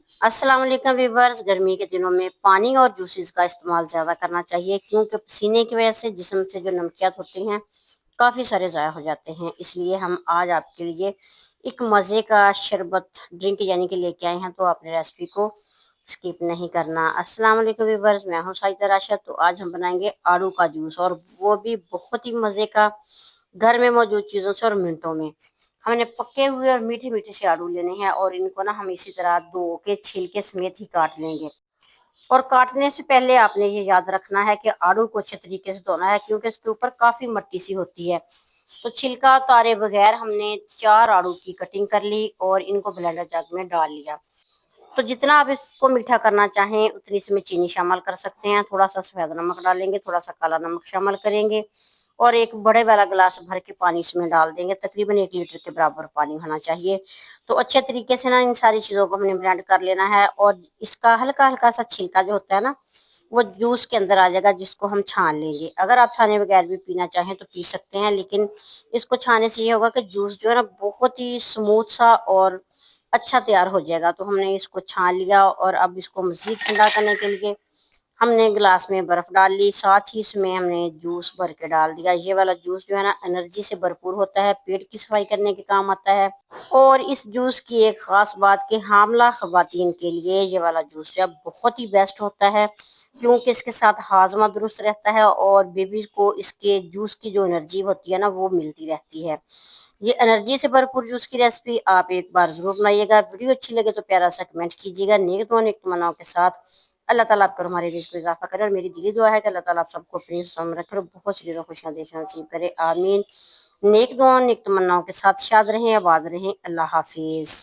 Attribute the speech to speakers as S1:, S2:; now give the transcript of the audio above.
S1: अस्सलाम वालेकुम व्यूअर्स। गर्मी के दिनों में पानी और जूसेस का इस्तेमाल ज़्यादा करना चाहिए क्योंकि पसीने की वजह से जिस्म से जो नमकियात होती हैं काफ़ी सारे ज़ाया हो जाते हैं। इसलिए हम आज आपके लिए एक मज़े का शरबत ड्रिंक यानी कि लेके आए हैं, तो आपने रेसिपी को स्किप नहीं करना। अस्सलाम वालेकुम व्यूअर्स, मैं हूँ साजिदा राशिद। तो आज हम बनाएंगे आड़ू का जूस, और वो भी बहुत ही मज़े का, घर में मौजूद चीज़ों से और मिनटों में। हमने पके हुए और मीठे मीठे से आलू लेने हैं और इनको ना हम इसी तरह धो के छिलके समेत ही काट लेंगे। और काटने से पहले आपने ये याद रखना है कि आलू को अच्छे तरीके से धोना है क्योंकि इसके ऊपर काफी मिट्टी सी होती है। तो छिलका उतारे बगैर हमने 4 आलू की कटिंग कर ली और इनको ब्लेंडर जग में डाल लिया। तो जितना आप इसको मीठा करना चाहें उतनी इसमें चीनी शामिल कर सकते हैं। थोड़ा सा सफेद नमक डालेंगे, थोड़ा सा काला नमक शामिल करेंगे और एक बड़े वाला गिलास भर के पानी इसमें डाल देंगे। तकरीबन 1 लीटर के बराबर पानी होना चाहिए। तो अच्छे तरीके से ना इन सारी चीज़ों को हमने ब्लेंड कर लेना है और इसका हल्का हल्का सा छिलका जो होता है ना, वो जूस के अंदर आ जाएगा, जिसको हम छान लेंगे। अगर आप छाने बगैर भी पीना चाहें तो पी सकते हैं, लेकिन इसको छाने से ये होगा कि जूस जो है ना बहुत ही स्मूथ सा और अच्छा तैयार हो जाएगा। तो हमने इसको छान लिया और अब इसको मज़ीद ठंडा करने के लिए हमने गिलास में बर्फ़ डाल ली। साथ ही इसमें हमने जूस भर के डाल दिया। ये वाला जूस जो है ना एनर्जी से भरपूर होता है, पेट की सफाई करने के काम आता है। और इस जूस की एक ख़ास बात कि हामला ख़वातीन के लिए ये वाला जूस जो है बहुत ही बेस्ट होता है क्योंकि इसके साथ हाजमा दुरुस्त रहता है और बेबी को इसके जूस की जो एनर्जी होती है ना वो मिलती रहती है। ये एनर्जी से भरपूर जूस की रेसिपी आप एक बार ज़रूर बनाइएगा। वीडियो अच्छी लगे तो प्यारा सा कमेंट कीजिएगा। नेक दुआ नेक तमन्नाओं के साथ अल्लाह ताला आपको हमारे रिज़्क़ में इज़ाफ़ा करे, और मेरी दिली दुआ है कि अल्लाह ताला आप सबको अपनी हिफ्ज़ में रखे और बहुत सी ढेरों खुशियाँ देखना नसीब करे। आमीन। नेक दुआ नेक तमन्नाओं के साथ शाद रहें, आबाद रहें। अल्लाह हाफ़िज़।